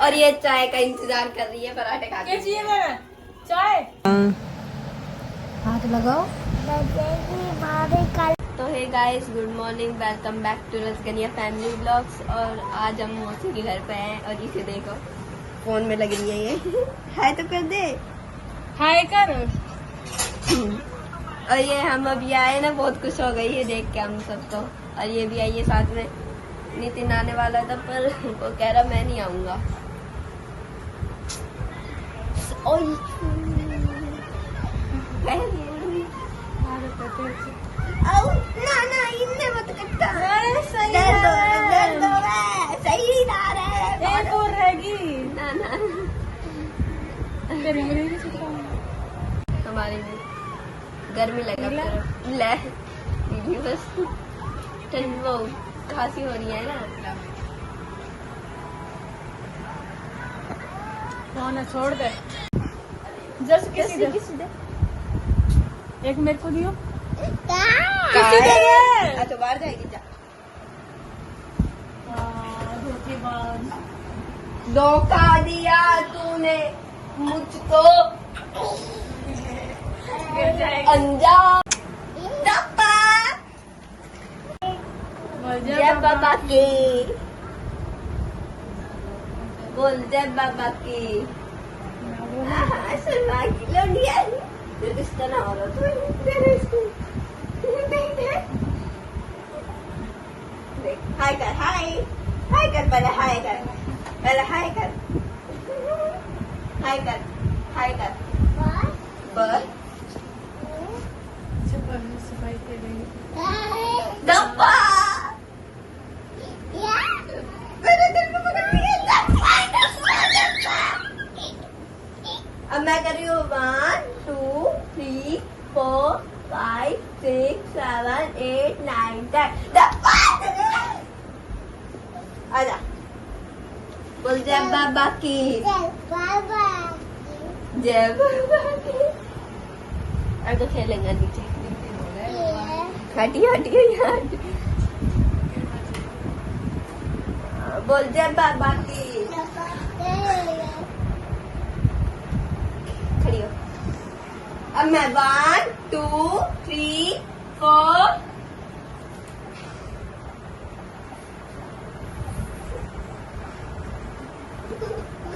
और ये चाय का इंतजार कर रही है पराठे खा के। चाय हाथ लगाओ। तो hey guys, good morning, welcome back to Rasganiya family vlogs. और आज हम मौसी के घर पे हैं और इसे देखो फोन में लग रही है ये। हाय तो कर दे। हाय कर। और ये हम अभी आए ना, बहुत खुश हो गई है देख के हम सबको। और ये भी आई है साथ में। नितिन आने वाला था पर वो कह रहा मैं नहीं आऊंगा। ना इनने मत कट्टा। सही ना रहे एक और रहेगी। ना हमारी भी गर्मी लगा ले बस ठंड वो खांसी हो रही है ना। फोन छोड़ दे। जस्ट किसी दे। एक मेरे को दियो। किसी दे दे। अच्छा बाहर जाएगी जा। धोखेबाज। धोखा दिया तूने मुझको अंजाम। जय बाबा की बोल, जय बाबा की। रिश्ता ना हो रहा तो हाय कर, हाय कर, पहले हाय कर, हाय कर बस। सफाई कर रही डब्बा मेरे दिल को पकड़ लिया। अब मैं कर रही हूँ 1 2 3 4 5 6 7 8 9 10। आजा बोल, जय बाबा की। जय बाबा की। अब तो खेलेंगे नीचे। हटिए यार। बोल, जय बाबा की। खड़ी हो। अब मैं 1 2 3 4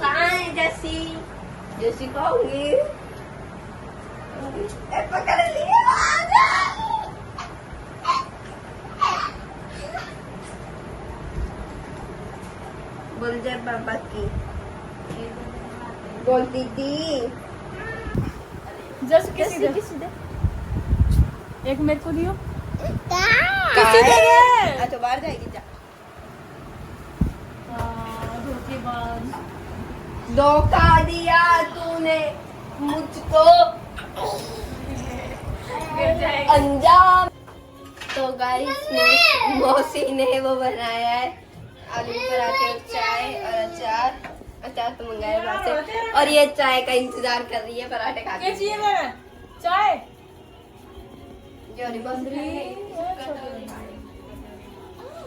कहाँ है जैसी कहूंगी। पकड़ लिया। बोल, जय बाबा की। बोलती थी। जस्ट किसी दे। एक मेरे को दियो। किसी दे दे। अच्छा बाहर जाएगी जा। धोखेबाज। धोखा दिया तूने मुझको अंजाम। तो गाइस मौसी ने वो बनाया है आलू के पराठे और चाय और अचार तो मंगाया बाहर से। और ये चाय का इंतजार कर रही है पराठे खा के। चाय जोरी बंद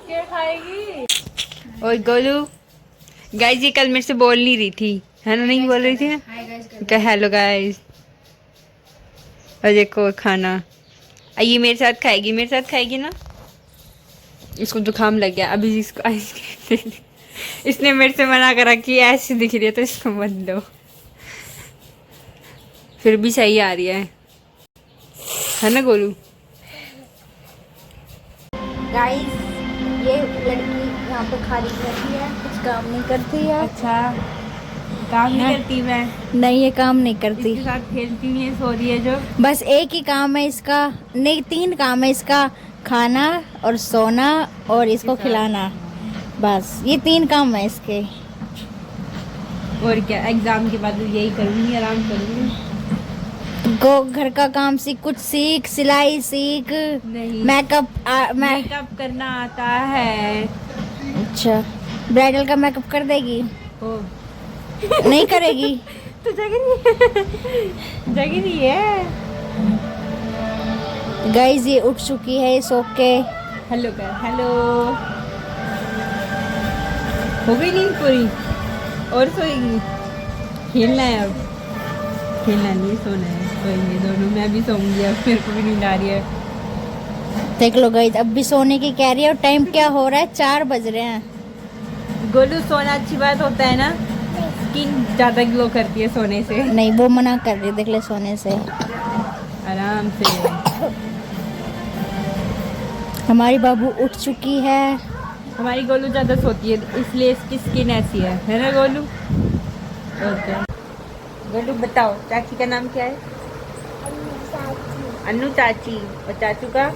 क्या खाएगी? और गोलू गाइस, ये कल मेरे से बोल नहीं रही थी, है ना? नहीं बोल रही थी ना। Hello guys. और देखो खाना ये मेरे साथ खाएगी ना। इसको जुकाम लग गया अभी, इसको आइसक्रीम इसने मेरे से मना करा कि ऐसी दिख रही है तो इसको मत दो। फिर भी सही आ रही है ना गोलू? गाइस, ये लड़की यहाँ पे खाली रहती है, कुछ काम नहीं करती है। अच्छा, काम नहीं करती मैं? नहीं, ये काम नहीं करती। इसके साथ खेलती नहीं है, सो रही है जो। बस एक ही काम है इसका, नहीं 3 काम है इसका, खाना और सोना और इसको खिलाना। बस ये 3 काम है इसके। और क्या, एग्जाम के बाद यही करूँगी, आराम करूँगी। घर का काम सीख, कुछ सीख, सिलाई सीख। नहीं, मेकअप करना आता है। अच्छा, ब्राइडल का मेकअप कर देगी? ओ नहीं करेगी? तो जगी नहीं है। गाइस, ये उठ चुकी है सो के। हेलो कर, हेलो। हो गई नींद पूरी? और सोएगी? खेलना है अब? खेलना नहीं, सोना है। सोएंगे दोनों, मैं भी सोऊंगी अब, मेरे को भी नींद आ रही है। देख लो गाइस, अब भी सोने की कह रही है और टाइम क्या हो रहा है, 4 बज रहे हैं। गोलू, सोना अच्छी बात होता है ना? स्किन ज़्यादा ग्लो करती है सोने से। नहीं, वो मना कर रही है, देख ले, सोने से। आराम से। हमारी बाबू उठ चुकी है। हमारी गोलू ज़्यादा सोती है, इसलिए इसकी स्किन ऐसी है ना गोलू? ओके। गोलू बताओ, चाची का नाम क्या है? अन्नू चाची। और चाचू का?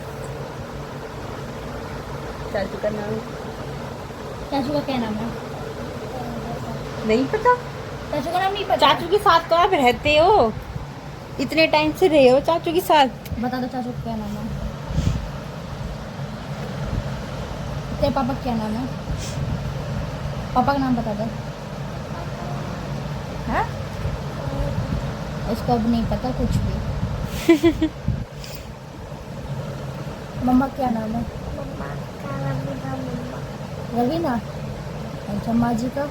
चाचू का नाम चाचू का क्या नाम है? नहीं पता? चाचू का नाम नहीं पता? चाचू के साथ तो आप रहते हो, इतने टाइम से रहे हो चाचू के साथ। बता दो चाचू का क्या नाम है। तेरे पापा का क्या नाम है? पापा का नाम बता दो। हाँ? इसको अब नहीं पता कुछ भी। मम्मा का क्या नाम है? रवीना। अच्छा, माँ जी का?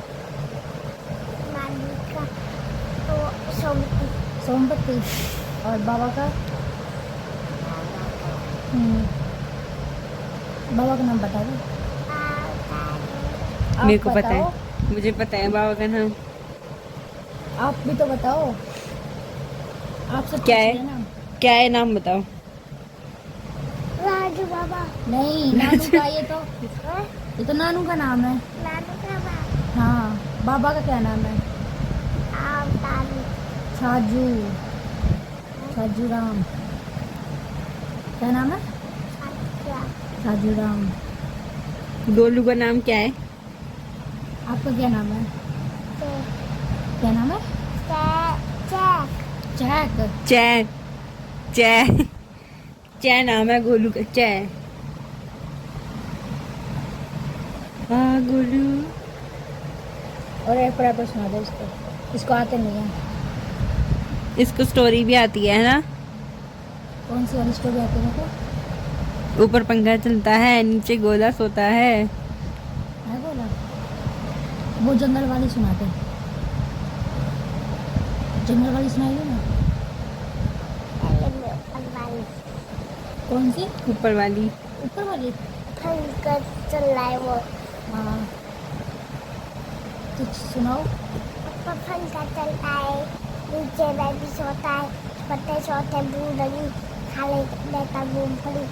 सोमपति। और बाबा का? बाबा का नाम बता दो। मेरे को पता है, मुझे पता है बाबा का नाम। आप भी तो बताओ। आप सब क्या है? नाम? क्या है नाम बताओ। राजू बाबा। नहीं, नानू का ये तो नानू का नाम है। नानू का बाबा। हाँ, बाबा का क्या नाम है? छाजू। छाजू राम। क्या नाम है? छाजू राम। गोलू का नाम क्या है? आपका क्या नाम है? क्या नाम है? चैक। चै चै चै नाम है गोलू का, चै। हाँ गोलू। और एक पर सुना दो इसको। इसको आते नहीं है। इसको स्टोरी भी आती है ना? कौन सी वाली स्टोरी आती है? ऊपर पंखा चलता है, नीचे गोला सोता है। बोला वो जंगल वाली सुनाते। जंगल वाली सुनाइए ना। कौन सी? ऊपर वाली। ऊपर वाली? चल रहा है वो। हाँ, कुछ सुनाओ। पंखा चलता है, नीचे बेबी सोता है, पत्ते सोते बूढ़ी खा लेता मूंगफली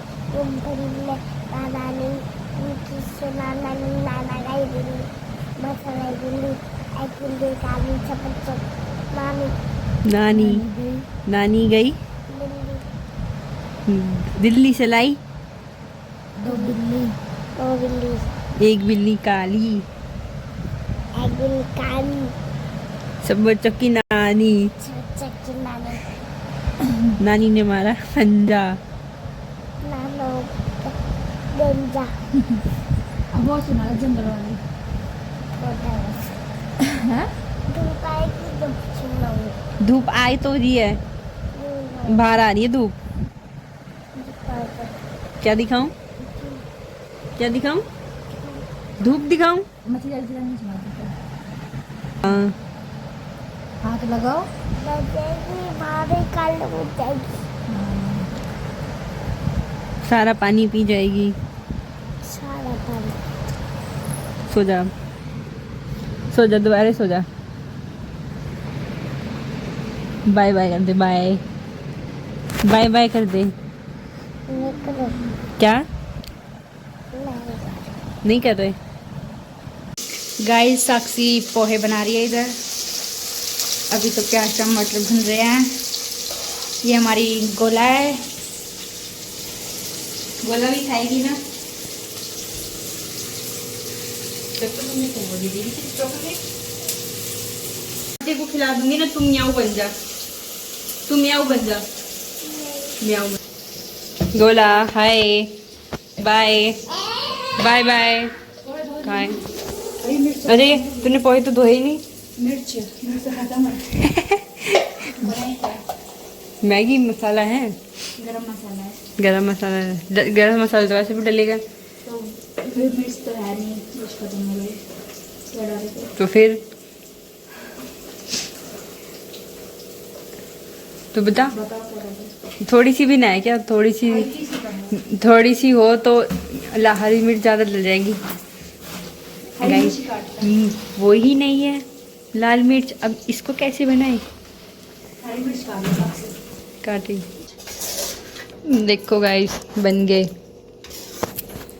में दादा नहीं उनकी सुनाना नाना गई बिल्ली मसाला बिल्ली एक बिल्ली का आदमी चपट नानी नानी नानी गई बिल्ली दिल्ली से लाई दो बिल्ली। एक बिल्ली काली, एक बिल्ली काली सब बच्चों की नानी। चक्की नानी नानी ने मारा पंजा। नानो डेंजा अब वो सुना जंगल वाली। हाँ? धूप आएगी तो सुनाऊंगी धूप आई तो रही है, बाहर आ रही है धूप। क्या दिखाऊं? क्या दिखाऊं? धूप दिखाऊं? मछली नहीं सुनाती। हाँ। हाथ लगाओ। लगेगी भाभी कल हो जाएगी सारा पानी पी जाएगी। सारा पानी सो जा, सो जा, दोबारा सो जा। बाय बाय कर दे, बाय बाय बाय कर दे। निकलो क्या नहीं नहीं कर रहे? गाइस, साक्षी पोहे बना रही है इधर। अभी तो प्याज टमाटर भून रहे हैं। ये हमारी गोला है। गोला भी खाएगी ना? को खिला दूंगी ना, तुम म्याऊ बन जा, तुम म्याऊ बन जा, म्याऊ। गोला hi bye bye bye bye. अरे तूने पोहे तो धोए ही नहीं। मिर्च खत्म है। मैगी मसाला है, गरम मसाला है। गरम मसाला है। गरम मसाला तो वैसे भी डलेगा, तो मिर्च तो है नहीं, मिर्च खत्म हो गई। तो फिर तो बता, बताओ क्या करना थोड़ी सी भी ना है क्या? थोड़ी सी हो तो हरी मिर्च ज़्यादा डल जाएगी। गाइस वो ही नहीं है लाल मिर्च। अब इसको कैसे बनाए? हरी मिर्च काटी। देखो गाइस बन गए।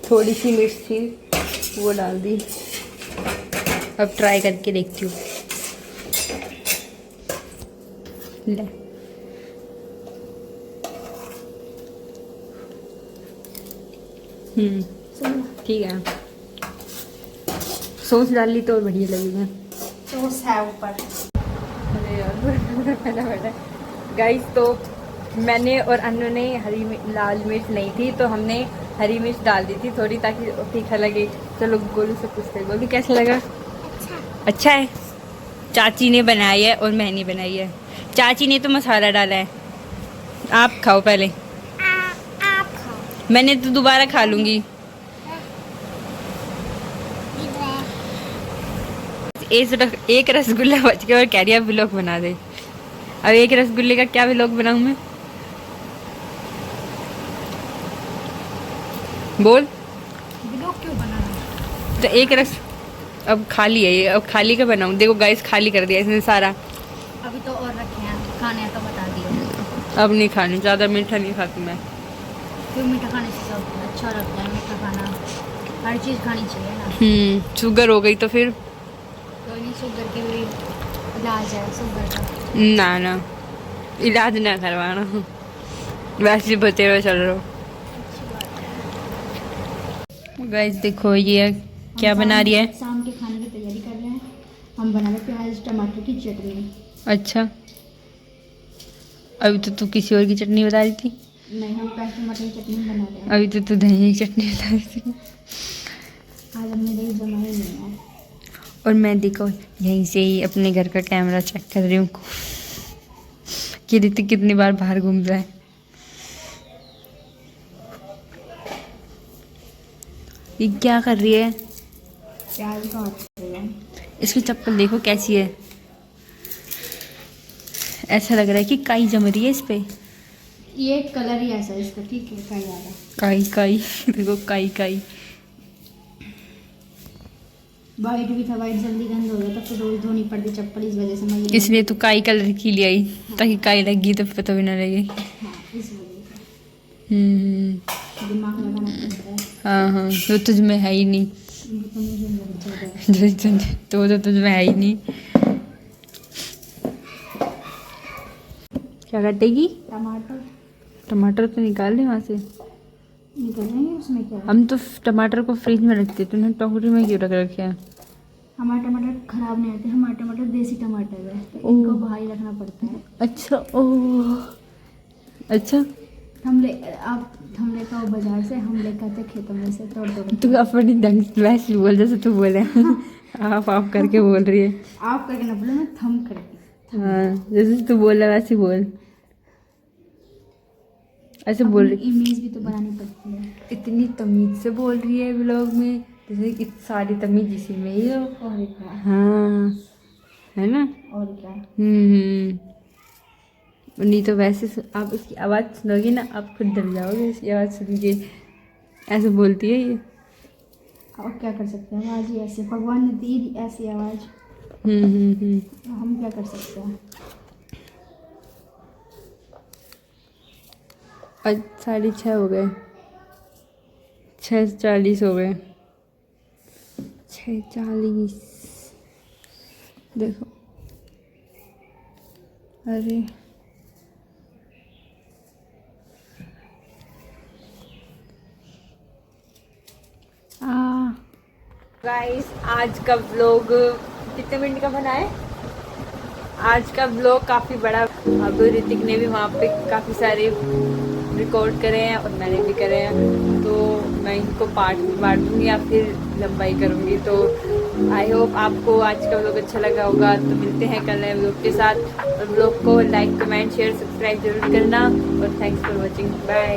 थोड़ी सी मिर्च थी वो डाल दी। अब ट्राई करके देखती हूँ। ले ठीक है। सॉस डाल ली तो और बढ़िया लगेगा। सॉस है ऊपर। अरे यार गाइस तो मैंने और अन्नू ने लाल मिर्च नहीं थी तो हमने हरी मिर्च डाल दी थी थोड़ी, ताकि तीखा लगे। चलो गोलू से पूछते हैं, गोलू कैसा लगा? अच्छा है। चाची ने बनाई है और मैंने बनाई है। चाची ने तो मसाला डाला है। आप खाओ पहले। आप खाओ। मैंने तो दोबारा खा लूँगी। एक रसगुल्ला बच गया और कैरियर व्लॉग बना दे। अब एक रसगुल्ले का क्या व्लॉग बनाऊं मैं? बोल। व्लॉग क्यों बनाना? तो एक रस अब खाली है ये, अब खाली का बनाऊं? देखो गाइस खाली कर दिया इसने सारा। अभी तो और रखे हैं, खाने हैं तो बता दिए। अब नहीं खानी, ज़्यादा मीठा नहीं खाती मैं। क्यों? मीठा खाने से सब अच्छा लगता है, मीठा खाना हर चीज़ खानी चाहिए ना। शुगर हो गई तो फिर कोई नहीं, शुगर के भी इलाज है शुगर का। ना इलाज ना करवाना, वैसे बचे रहो चल रहो। गाइस देखो ये क्या बना रही है? शाम के खाने की तैयारी कर रहे हैं। हम बना रहे प्याज टमाटर की चटनी। अच्छा, अभी तो तू किसी और की चटनी बता रही थी। नहीं, हम प्याज टमाटर की चटनी बना रहे हैं। अभी तो तू धनिया की चटनी बता रही थी। आज हमने दही जमाई नहीं है। और मैं देखो यहीं से ही अपने घर का कैमरा चेक कर रही हूँ कि ऋतिक कितनी बार बाहर घूम रहा है। ये क्या कर रही है? प्याज काट रही है। इसकी चप्पल देखो कैसी है। ऐसा लग रहा है कि काई जम रही है इस पे। ये कलर ही ऐसा है इसका, ठीक है? क्या याद है? काई देखो काई। वाइट भी था, वाइट जल्दी गंद हो जाता, फिर रोज धोनी पड़ती चप्पल, इस वजह से मैं ये इसलिए तू काई कलर की ले आई ताकि काई लगी तो पता भी ना लगे। हाँ, इस वजह से दिमाग लगाना पड़ता है। हाँ तो तुझ में है ही नहीं। तो मुझे लग जाता है। तो तुझ में है ही नहीं। क्या काटेगी? टमाटर तो निकाल दे वहाँ से। निकलेंगे उसमें क्या है? हम तो टमाटर को फ्रिज में रखते, तूने टोकरी में क्यों रख रखे हैं? हमारे टमाटर खराब नहीं आते, हमारे टमाटर देसी टमाटर है, तो इनको भारी रखना पड़ता है। अच्छा अच्छा। हम लेकर आओ बाजार से, हम लेकर आते खेतों में से तोड़ तोड़। तू अपनी ढंग से वैसे बोल जैसे तू बोले। आप करके बोल रही है। आप करके ना बोले, मैं थम करके। हाँ जैसे तू बोल रहा वैसे बोल। ऐसे बोल रही। इमेज भी तो बनानी पड़ती है। इतनी तमीज से बोल रही है व्लॉग में, जैसे कि सारी तमीज इसी में ही हो। और क्या? हाँ है ना? और क्या? नहीं तो वैसे आप इसकी आवाज़ सुनोगे ना, आप खुद डर जाओगे इसकी आवाज़ सुन के। ऐसे बोलती है ये। और क्या कर सकते हैं, आवाज़ ही ऐसी, भगवान ने दी ऐसी आवाज़। हम क्या कर सकते हैं? आज 6:30 हो गए, 6:40 हो गए। 6:40 देखो। अरे गाइस आज का व्लॉग कितने मिनट का बना है? आज का व्लॉग काफ़ी बड़ा। अब ऋतिक ने भी वहाँ पे काफ़ी सारे रिकॉर्ड करे हैं और मैंने भी करे हैं, तो मैं इनको पार्ट में बांट दूँगी या फिर लंबाई करूँगी। तो आई होप आपको आज का व्लॉग अच्छा लगा होगा। तो मिलते हैं कल नए व्लॉग के साथ। और व्लॉग को लाइक कमेंट शेयर सब्सक्राइब जरूर करना। और थैंक्स फॉर वॉचिंग, बाय।